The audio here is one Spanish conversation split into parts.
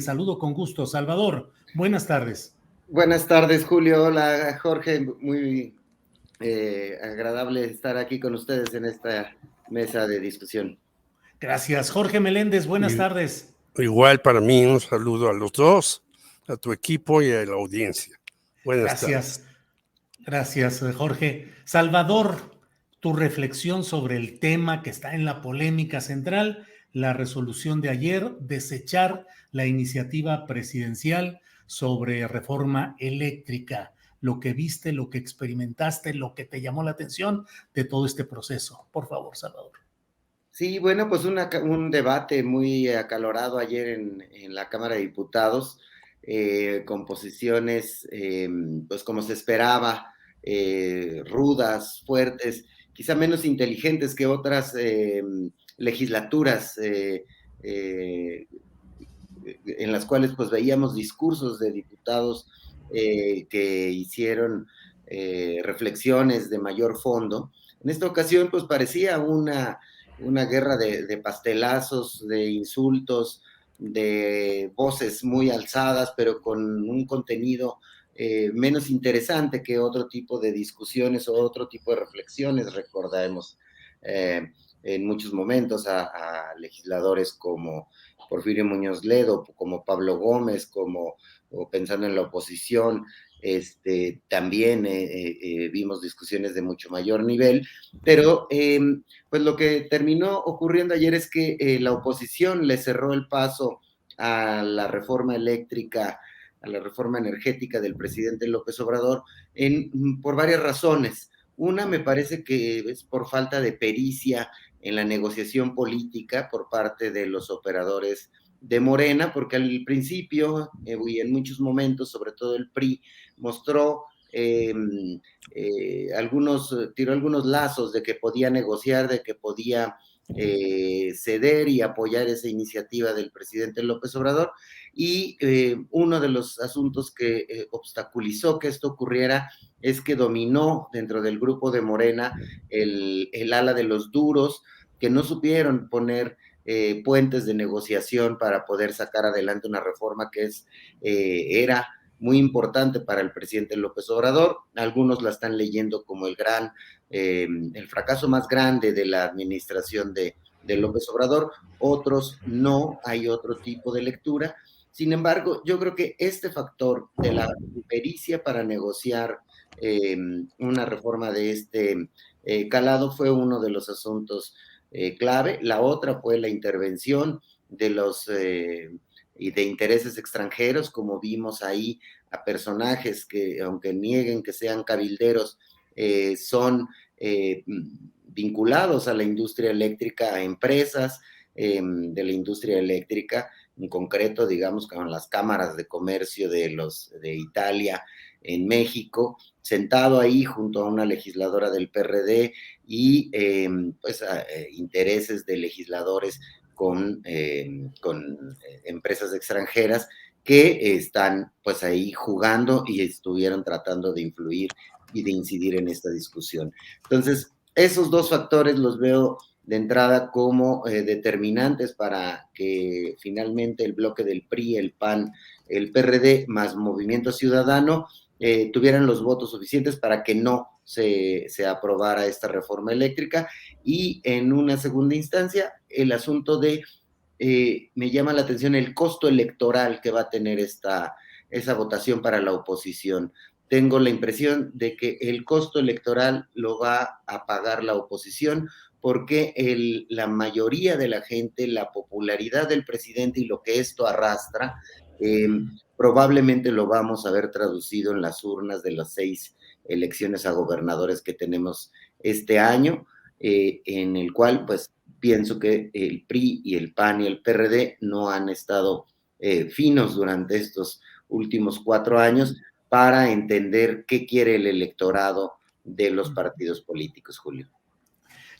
Saludo con gusto. Salvador, buenas tardes. Buenas tardes, Julio. Hola, Jorge. Muy agradable estar aquí con ustedes en esta mesa de discusión. Gracias. Jorge Meléndez, buenas tardes. Igual para mí, un saludo a los dos, a tu equipo y a la audiencia. Buenas tardes. Gracias, Jorge. Salvador, tu reflexión sobre el tema que está en la polémica central, la resolución de ayer, desechar la iniciativa presidencial sobre reforma eléctrica, lo que viste, lo que experimentaste, lo que te llamó la atención de todo este proceso. Por favor, Salvador. Sí, bueno, pues un debate muy acalorado ayer en la Cámara de Diputados, con posiciones, pues como se esperaba, rudas, fuertes, quizá menos inteligentes que otras legislaturas en las cuales pues veíamos discursos de diputados que hicieron reflexiones de mayor fondo. En esta ocasión pues parecía una guerra de pastelazos, de insultos, de voces muy alzadas, pero con un contenido menos interesante que otro tipo de discusiones o otro tipo de reflexiones. Recordemos en muchos momentos a legisladores como Porfirio Muñoz Ledo, como Pablo Gómez, o pensando en la oposición, también vimos discusiones de mucho mayor nivel, pero pues lo que terminó ocurriendo ayer es que la oposición le cerró el paso a la reforma eléctrica, a la reforma energética del presidente López Obrador, por varias razones. Una, me parece que es por falta de pericia en la negociación política por parte de los operadores de Morena, porque al principio y en muchos momentos, sobre todo el PRI, mostró tiró algunos lazos de que podía negociar, de que podía ceder y apoyar esa iniciativa del presidente López Obrador, y uno de los asuntos que obstaculizó que esto ocurriera es que dominó dentro del grupo de Morena el ala de los duros, que no supieron poner puentes de negociación para poder sacar adelante una reforma que era muy importante para el presidente López Obrador. Algunos la están leyendo como el fracaso más grande de la administración de López Obrador, otros no, hay otro tipo de lectura. Sin embargo, yo creo que este factor de la pericia para negociar una reforma de este calado fue uno de los asuntos clave. La otra fue la intervención de los y de intereses extranjeros, como vimos ahí a personajes que, aunque nieguen que sean cabilderos, son vinculados a la industria eléctrica, a empresas de la industria eléctrica, en concreto, digamos, con las cámaras de comercio de Italia en México, sentado ahí junto a una legisladora del PRD y intereses de legisladores con empresas extranjeras que están pues ahí jugando y estuvieron tratando de influir y de incidir en esta discusión. Entonces, esos dos factores los veo de entrada como determinantes para que finalmente el bloque del PRI, el PAN, el PRD más Movimiento Ciudadano tuvieran los votos suficientes para que no se aprobara esta reforma eléctrica. Y en una segunda instancia, el asunto me llama la atención el costo electoral que va a tener esa votación para la oposición. Tengo la impresión de que el costo electoral lo va a pagar la oposición porque la mayoría de la gente, la popularidad del presidente y lo que esto arrastra, probablemente lo vamos a ver traducido en las urnas de las 6 elecciones a gobernadores que tenemos este año, en el cual pues pienso que el PRI y el PAN y el PRD no han estado finos durante estos últimos 4 años para entender qué quiere el electorado de los partidos políticos, Julio.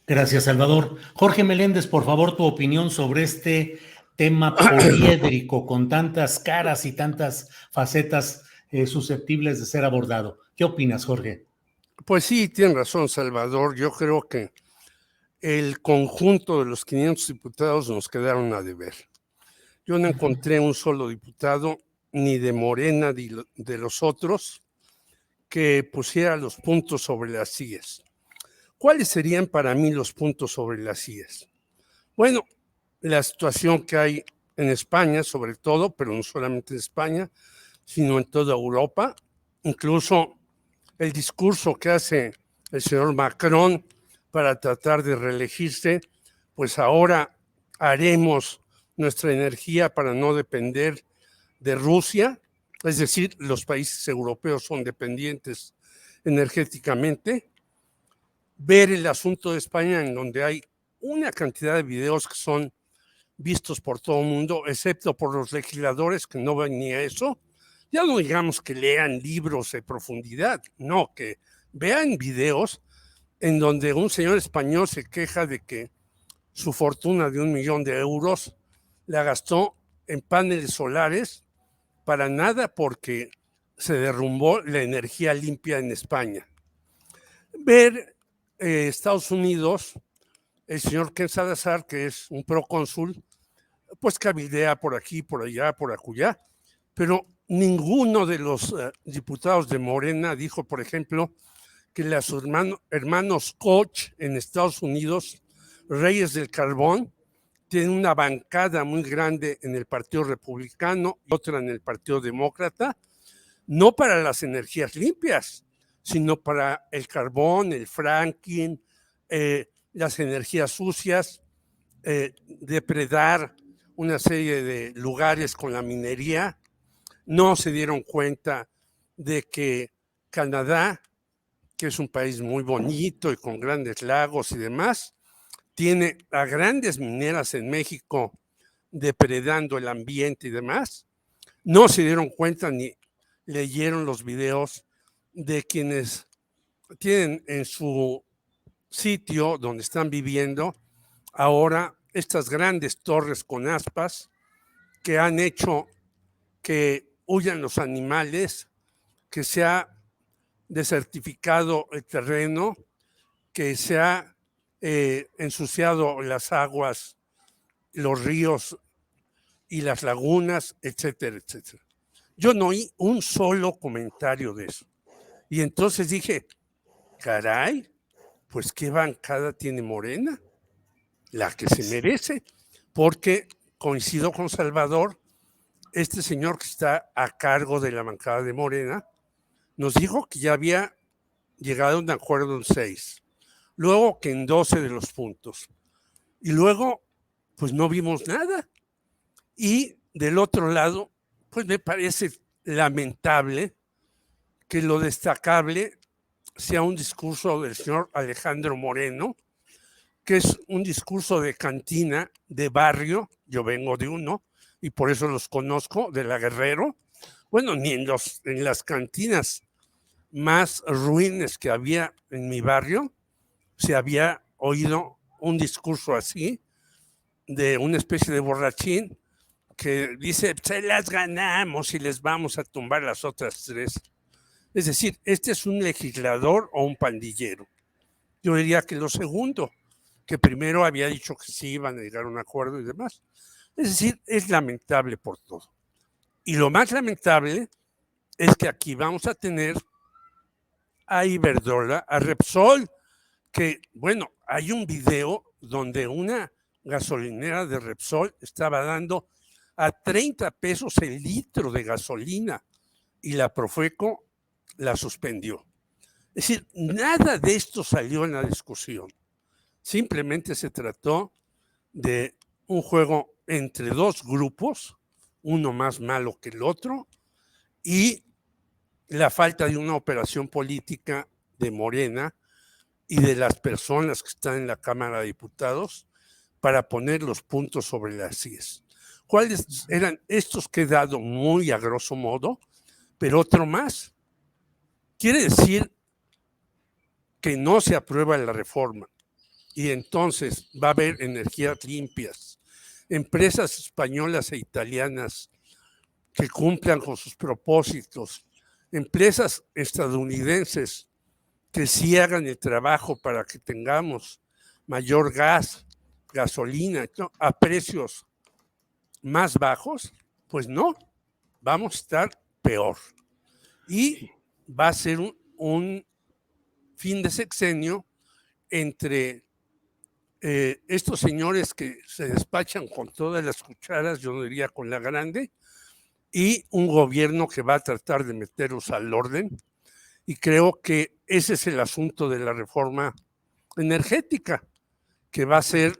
Gracias, Salvador. Jorge Meléndez, por favor, tu opinión sobre este tema poliédrico con tantas caras y tantas facetas susceptibles de ser abordado. ¿Qué opinas, Jorge? Pues sí, tienes razón, Salvador. Yo creo que el conjunto de los 500 diputados nos quedaron a deber. Yo no encontré un solo diputado, ni de Morena, ni de los otros, que pusiera los puntos sobre las IES. ¿Cuáles serían para mí los puntos sobre las IES? Bueno, la situación que hay en España, sobre todo, pero no solamente en España, sino en toda Europa, incluso el discurso que hace el señor Macron para tratar de reelegirse, pues ahora haremos nuestra energía para no depender de Rusia, es decir, los países europeos son dependientes energéticamente. Ver el asunto de España, en donde hay una cantidad de videos que son vistos por todo el mundo, excepto por los legisladores que no ven ni eso. Ya no digamos que lean libros de profundidad, no, que vean videos en donde un señor español se queja de que su fortuna de 1 millón de euros la gastó en paneles solares para nada porque se derrumbó la energía limpia en España. Ver Estados Unidos, el señor Ken Salazar, que es un procónsul, pues cabildea por aquí, por allá, por acullá, pero ninguno de los diputados de Morena dijo, por ejemplo, que los hermanos Koch en Estados Unidos, Reyes del Carbón, tienen una bancada muy grande en el Partido Republicano y otra en el Partido Demócrata, no para las energías limpias, sino para el carbón, el fracking, las energías sucias, depredar una serie de lugares con la minería. No se dieron cuenta de que Canadá, que es un país muy bonito y con grandes lagos y demás, tiene a grandes mineras en México depredando el ambiente y demás. No se dieron cuenta ni leyeron los videos de quienes tienen en su sitio donde están viviendo ahora estas grandes torres con aspas que han hecho que huyan los animales, que se ha desertificado el terreno, que se ha ensuciado las aguas, los ríos y las lagunas, etcétera, etcétera. Yo no oí un solo comentario de eso. Y entonces dije, caray, pues ¿qué bancada tiene Morena? La que se merece, porque coincido con Salvador, este señor que está a cargo de la bancada de Morena, nos dijo que ya había llegado a un acuerdo en 6, luego que en 12 de los puntos, y luego pues no vimos nada. Y del otro lado, pues me parece lamentable que lo destacable sea un discurso del señor Alejandro Moreno, que es un discurso de cantina, de barrio. Yo vengo de uno y por eso los conozco, de la Guerrero. Bueno, ni en las cantinas más ruines que había en mi barrio se había oído un discurso así, de una especie de borrachín que dice, se las ganamos y les vamos a tumbar las otras 3. Es decir, este es un legislador o un pandillero. Yo diría que lo segundo, que primero había dicho que sí iban a llegar a un acuerdo y demás. Es decir, es lamentable por todo. Y lo más lamentable es que aquí vamos a tener a Iberdrola, a Repsol, que, bueno, hay un video donde una gasolinera de Repsol estaba dando a 30 pesos el litro de gasolina y la Profeco la suspendió. Es decir, nada de esto salió en la discusión. Simplemente se trató de un juego entre 2 grupos, uno más malo que el otro, y la falta de una operación política de Morena y de las personas que están en la Cámara de Diputados para poner los puntos sobre las IES. ¿Cuáles eran estos que he dado muy a grosso modo? Pero otro más. Quiere decir que no se aprueba la reforma y entonces va a haber energías limpias, empresas españolas e italianas que cumplan con sus propósitos, empresas estadounidenses que sí hagan el trabajo para que tengamos mayor gas, gasolina, ¿no?, a precios más bajos, pues no, vamos a estar peor. Y va a ser un fin de sexenio entre estos señores que se despachan con todas las cucharas, yo no diría con la grande, y un gobierno que va a tratar de meterlos al orden. Y creo que ese es el asunto de la reforma energética, que va a ser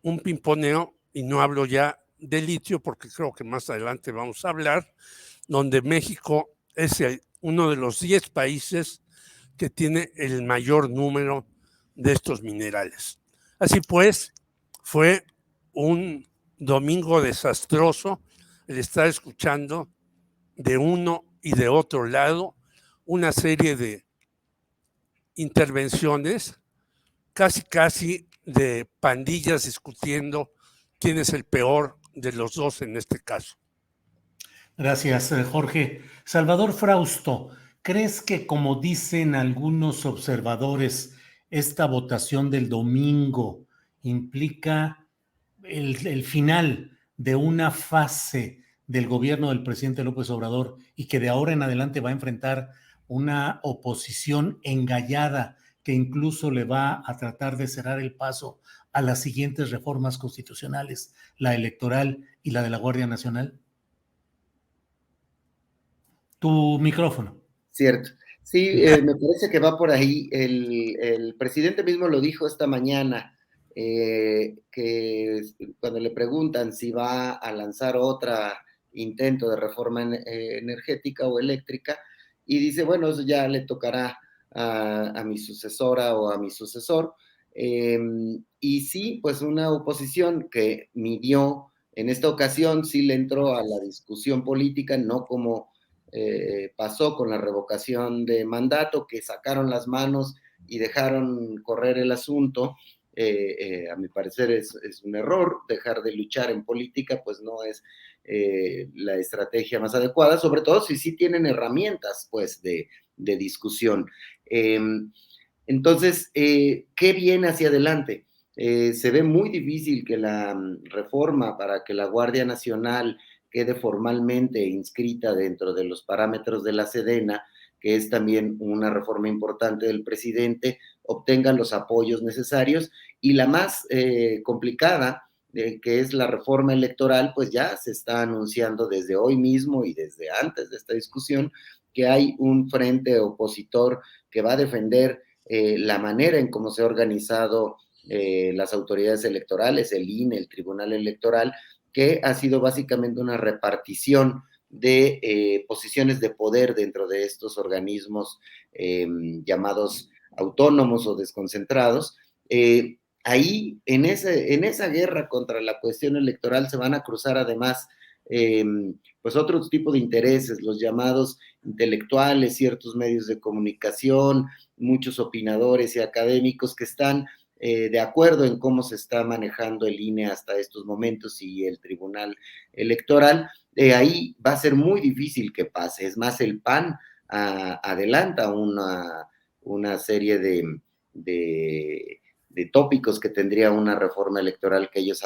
un pimponeo, y no hablo ya de litio, porque creo que más adelante vamos a hablar, donde México es uno de los 10 países que tiene el mayor número de estos minerales. Así pues, fue un domingo desastroso el estar escuchando de uno y de otro lado una serie de intervenciones, casi de pandillas discutiendo quién es el peor de los dos en este caso. Gracias, Jorge. Salvador Frausto, ¿crees que, como dicen algunos observadores, esta votación del domingo implica el final de una fase del gobierno del presidente López Obrador y que de ahora en adelante va a enfrentar una oposición engallada que incluso le va a tratar de cerrar el paso a las siguientes reformas constitucionales, la electoral y la de la Guardia Nacional? Tu micrófono. Cierto. Sí, me parece que va por ahí. El presidente mismo lo dijo esta mañana, que cuando le preguntan si va a lanzar otro intento de reforma energética o eléctrica, y dice, bueno, eso ya le tocará a mi sucesora o a mi sucesor. Y sí, pues una oposición que midió, en esta ocasión sí le entró a la discusión política, no como pasó con la revocación de mandato, que sacaron las manos y dejaron correr el asunto. A mi parecer es un error. Dejar de luchar en política pues no es la estrategia más adecuada, sobre todo si sí tienen herramientas pues de discusión. Entonces, ¿qué viene hacia adelante? Se ve muy difícil que la reforma para que la Guardia Nacional quede formalmente inscrita dentro de los parámetros de la Sedena, que es también una reforma importante del presidente, obtenga los apoyos necesarios. Y la más complicada, que es la reforma electoral, pues ya se está anunciando desde hoy mismo y desde antes de esta discusión que hay un frente opositor que va a defender la manera en cómo se ha organizado las autoridades electorales, el INE, el Tribunal Electoral, que ha sido básicamente una repartición de posiciones de poder dentro de estos organismos llamados autónomos o desconcentrados. Ahí, en esa guerra contra la cuestión electoral, se van a cruzar además pues otros tipos de intereses, los llamados intelectuales, ciertos medios de comunicación, muchos opinadores y académicos que están de acuerdo en cómo se está manejando el INE hasta estos momentos y el Tribunal Electoral. Ahí va a ser muy difícil que pase. Es más, el PAN adelanta una serie de tópicos que tendría una reforma electoral que ellos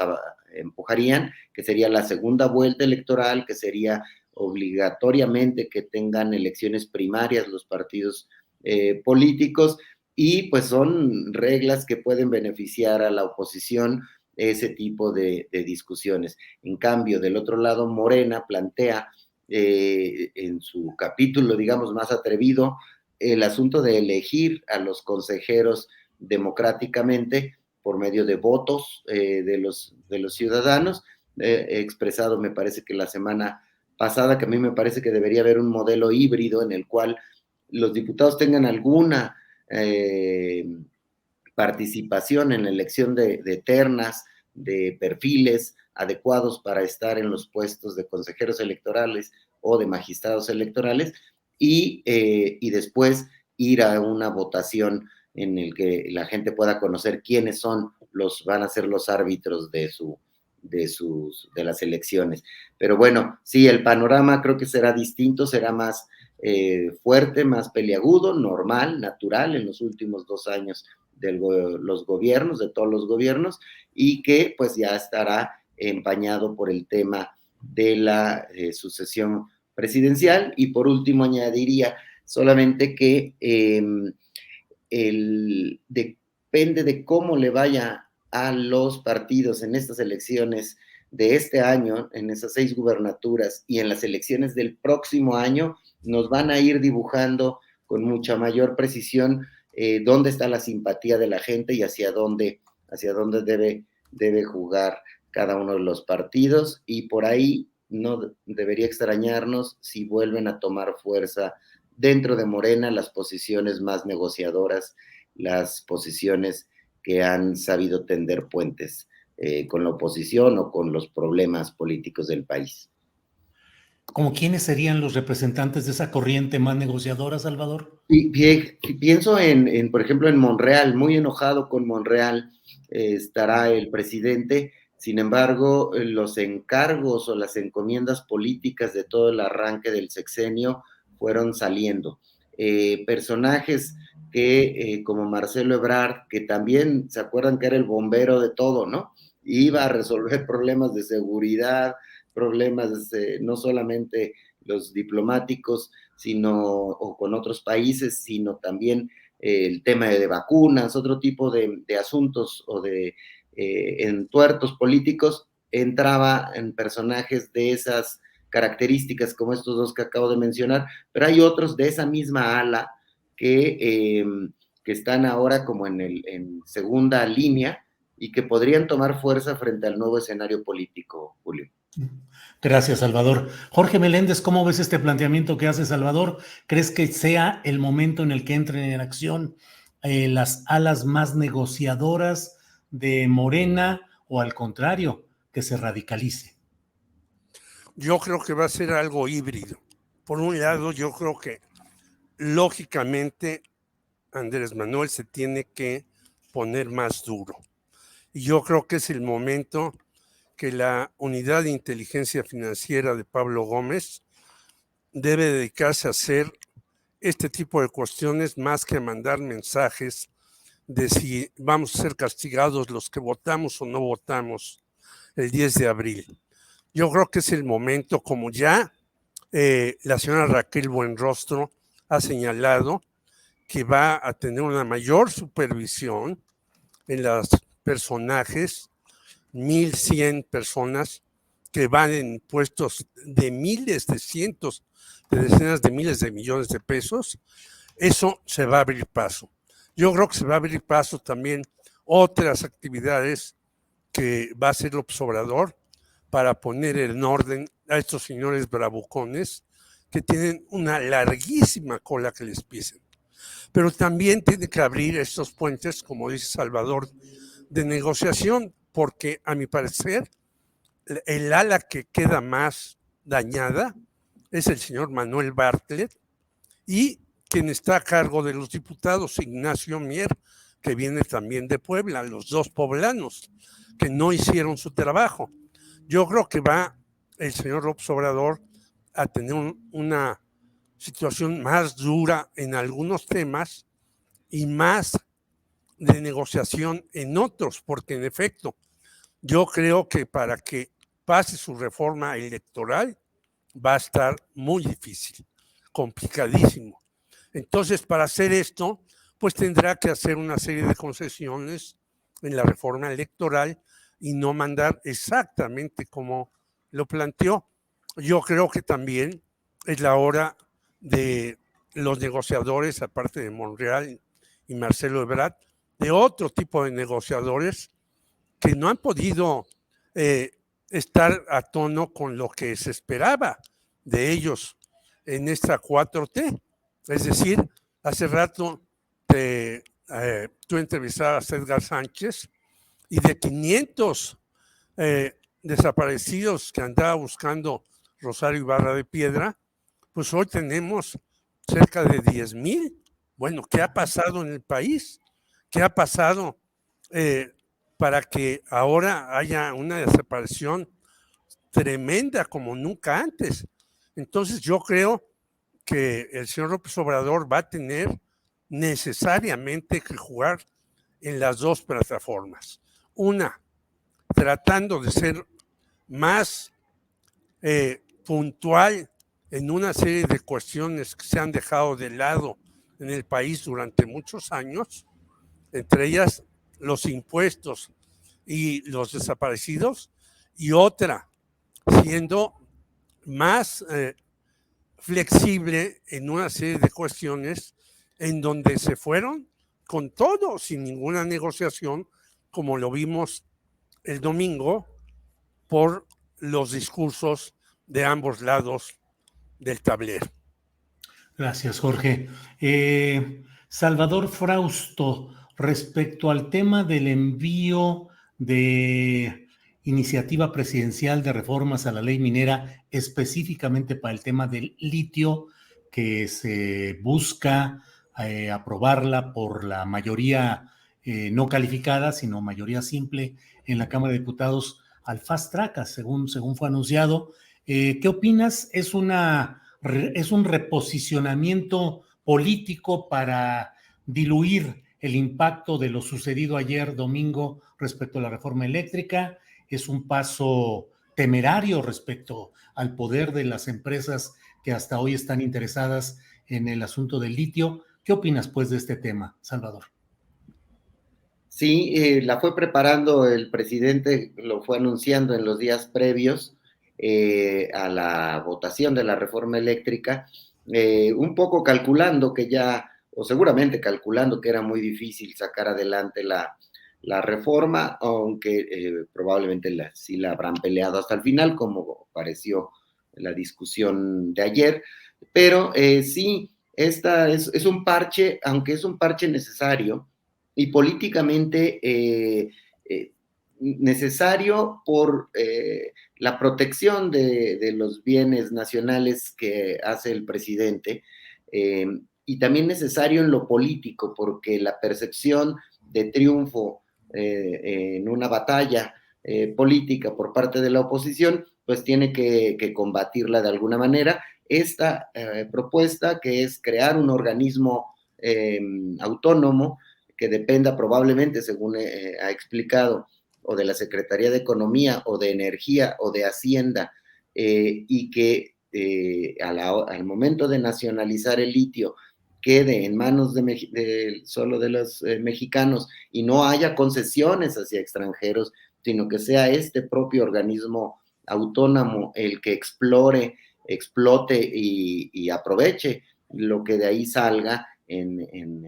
empujarían, que sería la segunda vuelta electoral, que sería obligatoriamente que tengan elecciones primarias los partidos políticos, y pues son reglas que pueden beneficiar a la oposición ese tipo de discusiones. En cambio, del otro lado, Morena plantea en su capítulo, digamos, más atrevido, el asunto de elegir a los consejeros democráticamente por medio de votos de los ciudadanos. He expresado, me parece que la semana pasada, que a mí me parece que debería haber un modelo híbrido en el cual los diputados tengan alguna participación en la elección de ternas, de perfiles adecuados para estar en los puestos de consejeros electorales o de magistrados electorales, y después ir a una votación en el que la gente pueda conocer quiénes van a ser los árbitros de las elecciones. Pero bueno, sí, el panorama creo que será distinto, será más fuerte, más peliagudo, normal, natural en los últimos 2 años de los gobiernos, de todos los gobiernos, y que pues ya estará empañado por el tema de la sucesión presidencial. Y por último añadiría solamente que depende de cómo le vaya a los partidos en estas elecciones de este año, en esas 6 gubernaturas y en las elecciones del próximo año, nos van a ir dibujando con mucha mayor precisión dónde está la simpatía de la gente y hacia dónde debe jugar cada uno de los partidos, y por ahí no debería extrañarnos si vuelven a tomar fuerza dentro de Morena las posiciones más negociadoras, las posiciones que han sabido tender puentes con la oposición o con los problemas políticos del país. ¿Cómo quiénes serían los representantes de esa corriente más negociadora, Salvador? Pienso por ejemplo, en Monreal, muy enojado con Monreal estará el presidente. Sin embargo, los encargos o las encomiendas políticas de todo el arranque del sexenio fueron saliendo. Personajes que, como Marcelo Ebrard, que también se acuerdan que era el bombero de todo, ¿no? Iba a resolver problemas de seguridad, problemas no solamente los diplomáticos, o con otros países, sino también el tema de vacunas, otro tipo de asuntos o de entuertos políticos. Entraba en personajes de esas características como estos dos que acabo de mencionar, pero hay otros de esa misma ala que están ahora como en segunda línea y que podrían tomar fuerza frente al nuevo escenario político, Julio. Gracias, Salvador. Jorge Meléndez, ¿cómo ves este planteamiento que hace Salvador? ¿Crees que sea el momento en el que entren en acción las alas más negociadoras de Morena, o al contrario, que se radicalice? Yo creo que va a ser algo híbrido. Por un lado, yo creo que lógicamente Andrés Manuel se tiene que poner más duro. Y yo creo que es el momento que la unidad de inteligencia financiera de Pablo Gómez debe dedicarse a hacer este tipo de cuestiones más que a mandar mensajes de si vamos a ser castigados los que votamos o no votamos el 10 de abril. Yo creo que es el momento, como ya la señora Raquel Buenrostro ha señalado, que va a tener una mayor supervisión en los personajes, 1,100 personas que van en puestos de miles, de cientos, de decenas de miles de millones de pesos. Eso se va a abrir paso. Yo creo que se va a abrir paso también otras actividades que va a hacer López Obrador para poner en orden a estos señores bravucones que tienen una larguísima cola que les pisen. Pero también tiene que abrir estos puentes, como dice Salvador, de negociación, porque a mi parecer el ala que queda más dañada es el señor Manuel Bartlett y quien está a cargo de los diputados, Ignacio Mier, que viene también de Puebla, los dos poblanos que no hicieron su trabajo. Yo creo que va el señor López Obrador a tener una situación más dura en algunos temas y más de negociación en otros, porque en efecto, yo creo que para que pase su reforma electoral va a estar muy difícil, complicadísimo. Entonces, para hacer esto, pues tendrá que hacer una serie de concesiones en la reforma electoral y no mandar exactamente como lo planteó. Yo creo que también es la hora de los negociadores, aparte de Monreal y Marcelo Ebrard, de otro tipo de negociadores que no han podido estar a tono con lo que se esperaba de ellos en esta 4T. Es decir, hace rato tú entrevistabas a Edgar Sánchez y de 500 desaparecidos que andaba buscando Rosario Ibarra de Piedra, pues hoy tenemos cerca de 10,000. Bueno, ¿qué ha pasado en el país? ¿Qué ha pasado para que ahora haya una desaparición tremenda como nunca antes? Entonces yo creo que el señor López Obrador va a tener necesariamente que jugar en las dos plataformas. Una, tratando de ser más puntual en una serie de cuestiones que se han dejado de lado en el país durante muchos años, entre ellas los impuestos y los desaparecidos, y otra siendo más flexible en una serie de cuestiones en donde se fueron con todo, sin ninguna negociación, como lo vimos el domingo, por los discursos de ambos lados del tablero. Gracias, Jorge. Salvador Frausto, respecto al tema del envío de iniciativa presidencial de reformas a la ley minera, específicamente para el tema del litio, que se busca aprobarla por la mayoría no calificada, sino mayoría simple en la Cámara de Diputados al fast track, según fue anunciado. ¿Qué opinas? ¿Es un reposicionamiento político para diluir el impacto de lo sucedido ayer domingo respecto a la reforma eléctrica? ¿Es un paso temerario respecto al poder de las empresas que hasta hoy están interesadas en el asunto del litio? ¿Qué opinas, pues, de este tema, Salvador? Sí, la fue preparando el presidente, lo fue anunciando en los días previos a la votación de la reforma eléctrica, un poco calculando que ya, o seguramente calculando que era muy difícil sacar adelante la reforma, aunque probablemente sí la habrán peleado hasta el final, como pareció la discusión de ayer, pero sí, esta es un parche, aunque es un parche necesario, y políticamente necesario por la protección de los bienes nacionales que hace el presidente, y también necesario en lo político, porque la percepción de triunfo en una batalla política por parte de la oposición, pues tiene que combatirla de alguna manera. Esta propuesta, que es crear un organismo autónomo, que dependa probablemente, según ha explicado, o de la Secretaría de Economía, o de Energía, o de Hacienda, y que al momento de nacionalizar el litio quede en manos solo de los mexicanos y no haya concesiones hacia extranjeros, sino que sea este propio organismo autónomo el que explore, explote y aproveche lo que de ahí salga en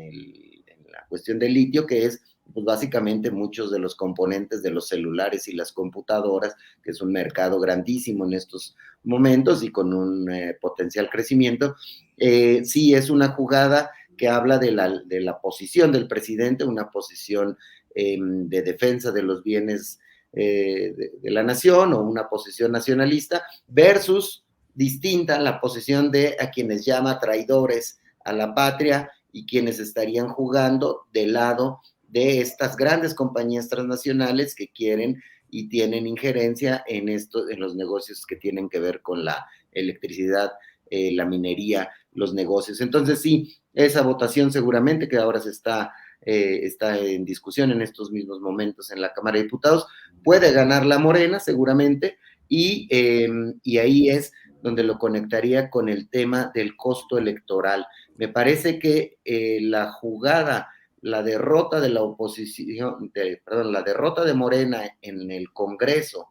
la cuestión del litio, que es pues básicamente muchos de los componentes de los celulares y las computadoras, que es un mercado grandísimo en estos momentos y con un potencial crecimiento. Sí, es una jugada que habla de la posición del presidente, una posición de defensa de los bienes de la nación, o una posición nacionalista, versus distinta la posición de a quienes llama traidores a la patria y quienes estarían jugando del lado de estas grandes compañías transnacionales que quieren y tienen injerencia en los negocios que tienen que ver con la electricidad, la minería, los negocios. Entonces sí, esa votación seguramente que ahora está en discusión en estos mismos momentos en la Cámara de Diputados, puede ganar la Morena seguramente, y ahí es donde lo conectaría con el tema del costo electoral. Me parece que la jugada, la derrota de la oposición, la derrota de Morena en el Congreso,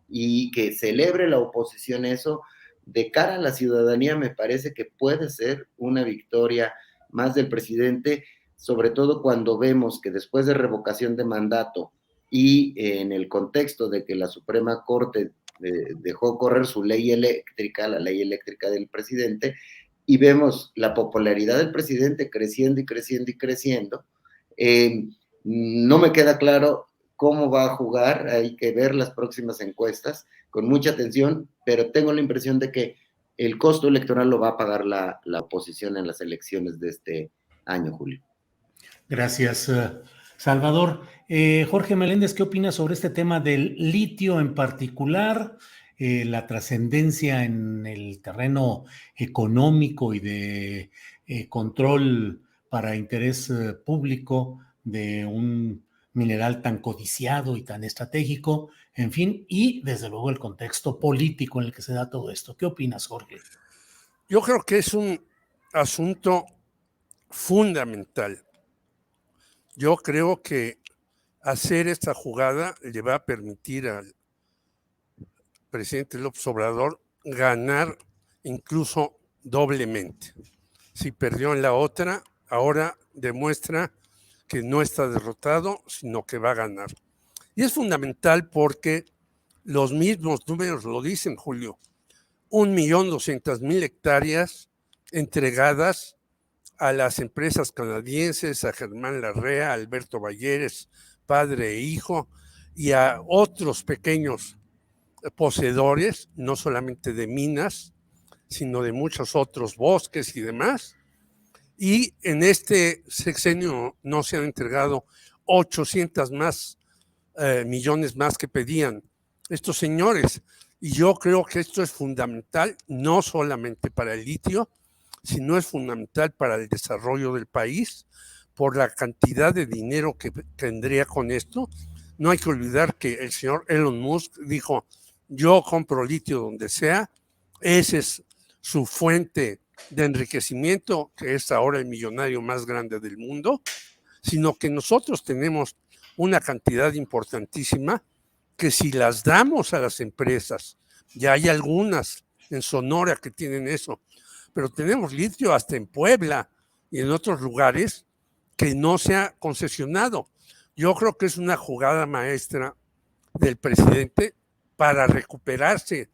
y que celebre la oposición eso, de cara a la ciudadanía, me parece que puede ser una victoria más del presidente, sobre todo cuando vemos que después de revocación de mandato y en el contexto de que la Suprema Corte dejó correr su ley eléctrica, la ley eléctrica del presidente, y vemos la popularidad del presidente creciendo y creciendo y creciendo. No me queda claro cómo va a jugar, hay que ver las próximas encuestas con mucha atención, pero tengo la impresión de que el costo electoral lo va a pagar la oposición en las elecciones de este año, Julio. Gracias, Salvador. Jorge Meléndez, ¿qué opinas sobre este tema del litio en particular? La trascendencia en el terreno económico y de control para interés público de un mineral tan codiciado y tan estratégico, en fin, y desde luego el contexto político en el que se da todo esto. ¿Qué opinas, Jorge? Yo creo que es un asunto fundamental. Yo creo que hacer esta jugada le va a permitir al presidente López Obrador ganar incluso doblemente. Si perdió en la otra, ahora demuestra que no está derrotado, sino que va a ganar. Y es fundamental porque los mismos números lo dicen, Julio. 1.200.000 hectáreas entregadas a las empresas canadienses, a Germán Larrea, a Alberto Balleres, padre e hijo, y a otros pequeños poseedores, no solamente de minas, sino de muchos otros bosques y demás. Y en este sexenio no se han entregado 800 millones más que pedían estos señores. Y yo creo que esto es fundamental, no solamente para el litio, sino es fundamental para el desarrollo del país, por la cantidad de dinero que tendría con esto. No hay que olvidar que el señor Elon Musk dijo, yo compro litio donde sea, esa es su fuente de enriquecimiento, que es ahora el millonario más grande del mundo, sino que nosotros tenemos una cantidad importantísima que si las damos a las empresas, ya hay algunas en Sonora que tienen eso, pero tenemos litio hasta en Puebla y en otros lugares que no se ha concesionado. Yo creo que es una jugada maestra del presidente para recuperarse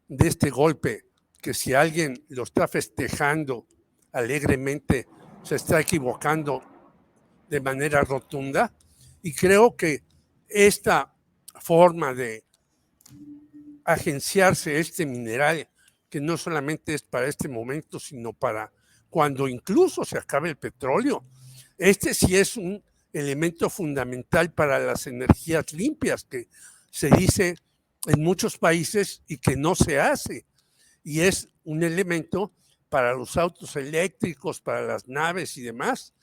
de este golpe, que si alguien lo está festejando alegremente, se está equivocando de manera rotunda. Y creo que esta forma de agenciarse este mineral, que no solamente es para este momento, sino para cuando incluso se acabe el petróleo, este sí es un elemento fundamental para las energías limpias, que se dice en muchos países y que no se hace. Y es un elemento para los autos eléctricos, para las naves y demás,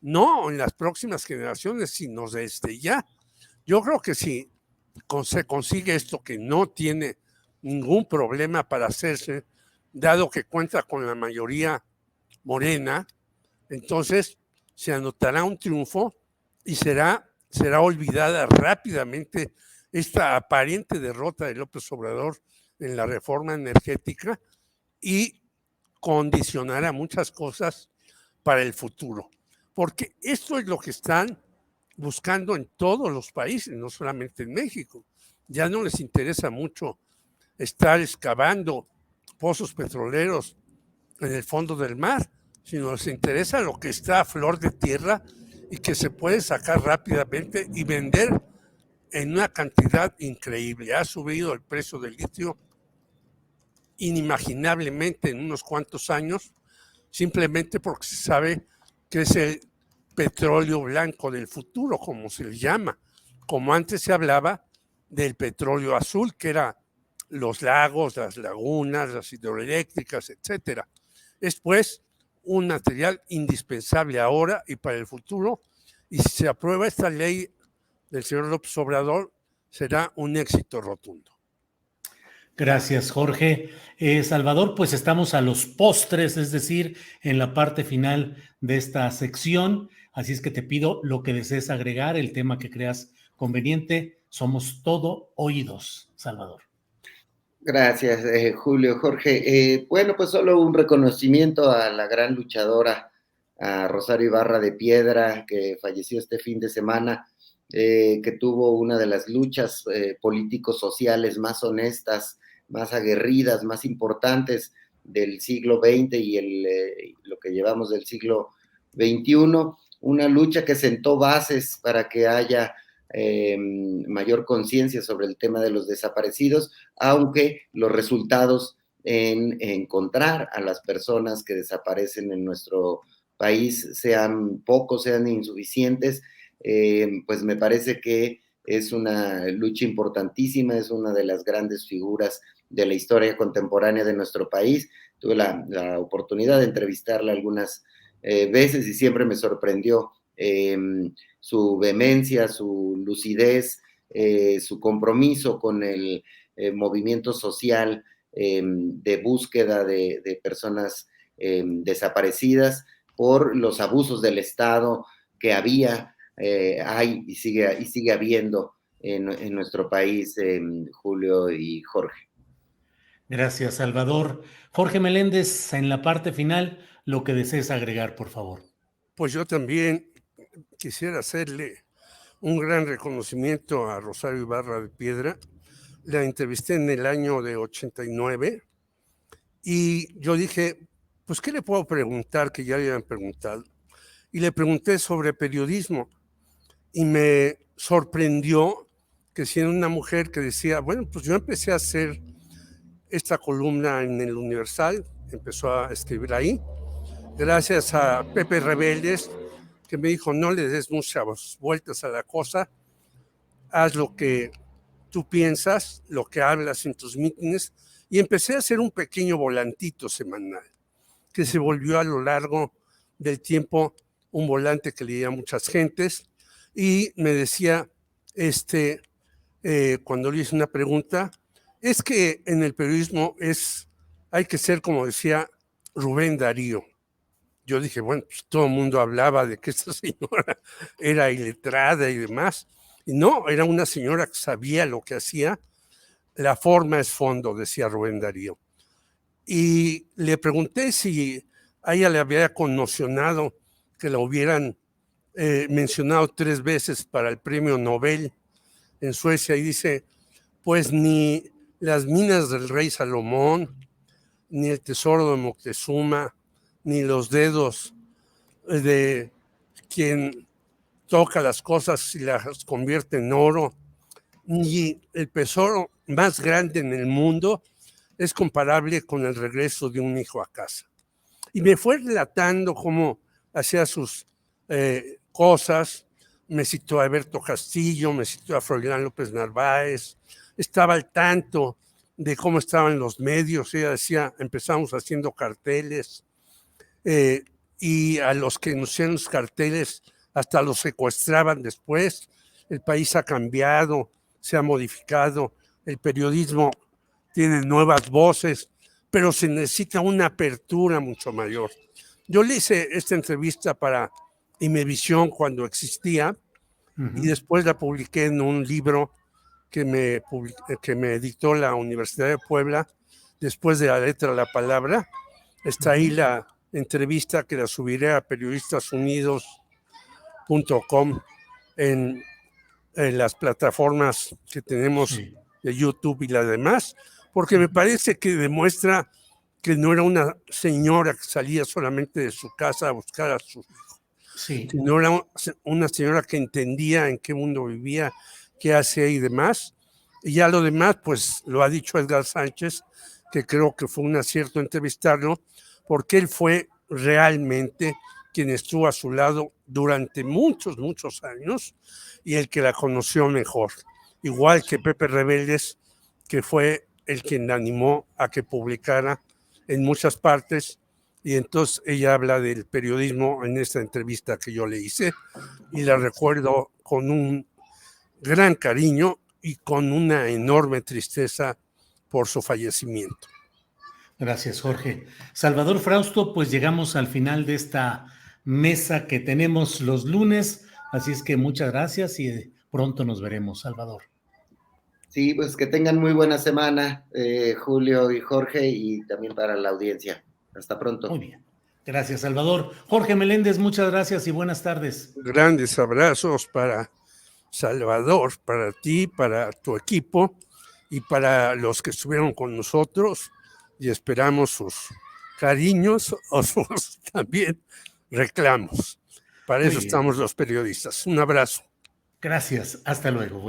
no en las próximas generaciones, sino desde ya. Yo creo que si se consigue esto, que no tiene ningún problema para hacerse, dado que cuenta con la mayoría morena, entonces se anotará un triunfo y será olvidada rápidamente esta aparente derrota de López Obrador en la reforma energética y condicionará muchas cosas para el futuro. Porque esto es lo que están buscando en todos los países, no solamente en México. Ya no les interesa mucho estar excavando pozos petroleros en el fondo del mar, sino les interesa lo que está a flor de tierra y que se puede sacar rápidamente y vender en una cantidad increíble. Ha subido el precio del litio inimaginablemente en unos cuantos años, simplemente porque se sabe que es el petróleo blanco del futuro, como se le llama. Como antes se hablaba del petróleo azul, que era los lagos, las lagunas, las hidroeléctricas, etcétera. Es pues un material indispensable ahora y para el futuro, y si se aprueba esta ley del señor López Obrador, será un éxito rotundo. Gracias, Jorge. Salvador, pues estamos a los postres, es decir, en la parte final de esta sección, así es que te pido lo que desees agregar, el tema que creas conveniente. Somos todo oídos, Salvador. Gracias, Julio. Jorge, bueno, pues solo un reconocimiento a la gran luchadora, a Rosario Ibarra de Piedra, que falleció este fin de semana, que tuvo una de las luchas políticos sociales más honestas, más aguerridas, más importantes del siglo XX y lo que llevamos del siglo XXI, una lucha que sentó bases para que haya mayor conciencia sobre el tema de los desaparecidos, aunque los resultados en encontrar a las personas que desaparecen en nuestro país sean pocos, sean insuficientes, pues me parece que es una lucha importantísima, es una de las grandes figuras de la historia contemporánea de nuestro país. Tuve la oportunidad de entrevistarla algunas veces y siempre me sorprendió su vehemencia, su lucidez, su compromiso con el movimiento social de búsqueda de personas desaparecidas por los abusos del Estado que había, hay y sigue habiendo en nuestro país, Julio y Jorge. Gracias, Salvador. Jorge Meléndez, en la parte final, lo que desees agregar, por favor. Pues yo también quisiera hacerle un gran reconocimiento a Rosario Ibarra de Piedra. La entrevisté en el año de 89 y yo dije, pues, ¿qué le puedo preguntar que ya le habían preguntado? Y le pregunté sobre periodismo y me sorprendió que siendo una mujer que decía, bueno, pues yo empecé a hacer esta columna en el Universal, empezó a escribir ahí, gracias a Pepe Rebeldes, que me dijo, no le des muchas vueltas a la cosa, haz lo que tú piensas, lo que hablas en tus mítines, y empecé a hacer un pequeño volantito semanal, que se volvió a lo largo del tiempo un volante que leía muchas gentes, y me decía, cuando le hice una pregunta, es que en el periodismo hay que ser, como decía Rubén Darío. Yo dije, bueno, pues todo el mundo hablaba de que esta señora era iletrada y demás, y no, era una señora que sabía lo que hacía. La forma es fondo, decía Rubén Darío. Y le pregunté si a ella le había conmocionado que la hubieran mencionado 3 veces para el premio Nobel en Suecia, y dice, pues ni las minas del rey Salomón, ni el tesoro de Moctezuma, ni los dedos de quien toca las cosas y las convierte en oro, ni el tesoro más grande en el mundo es comparable con el regreso de un hijo a casa. Y me fue relatando cómo hacía sus cosas, me citó a Alberto Castillo, me citó a Froilán López Narváez, estaba al tanto de cómo estaban los medios. Ella decía, empezamos haciendo carteles, y a los que nos hacían los carteles hasta los secuestraban después. El país ha cambiado, se ha modificado, el periodismo tiene nuevas voces, pero se necesita una apertura mucho mayor. Yo le hice esta entrevista para Imevisión cuando existía, y después la publiqué en un libro que me dictó la Universidad de Puebla, Después de la letra a la palabra. Está ahí la entrevista, que la subiré a periodistasunidos.com en las plataformas que tenemos de YouTube y las demás, porque me parece que demuestra que no era una señora que salía solamente de su casa a buscar a su hijo, sino era una señora que entendía en qué mundo vivía, qué hacía y demás. Y ya lo demás, pues lo ha dicho Edgar Sánchez, que creo que fue un acierto entrevistarlo, porque él fue realmente quien estuvo a su lado durante muchos, muchos años y el que la conoció mejor. Igual que Pepe Rebeldes, que fue el quien la animó a que publicara en muchas partes, y entonces ella habla del periodismo en esta entrevista que yo le hice, y la recuerdo con un gran cariño y con una enorme tristeza por su fallecimiento. Gracias, Jorge. Salvador Frausto, pues llegamos al final de esta mesa que tenemos los lunes, así es que muchas gracias y pronto nos veremos, Salvador. Sí, pues que tengan muy buena semana, Julio y Jorge, y también para la audiencia. Hasta pronto. Muy bien. Gracias, Salvador. Jorge Meléndez, muchas gracias y buenas tardes. Grandes abrazos para Salvador, para ti, para tu equipo y para los que estuvieron con nosotros, y esperamos sus cariños o sus también reclamos. Para eso estamos los periodistas. Un abrazo. Gracias. Hasta luego.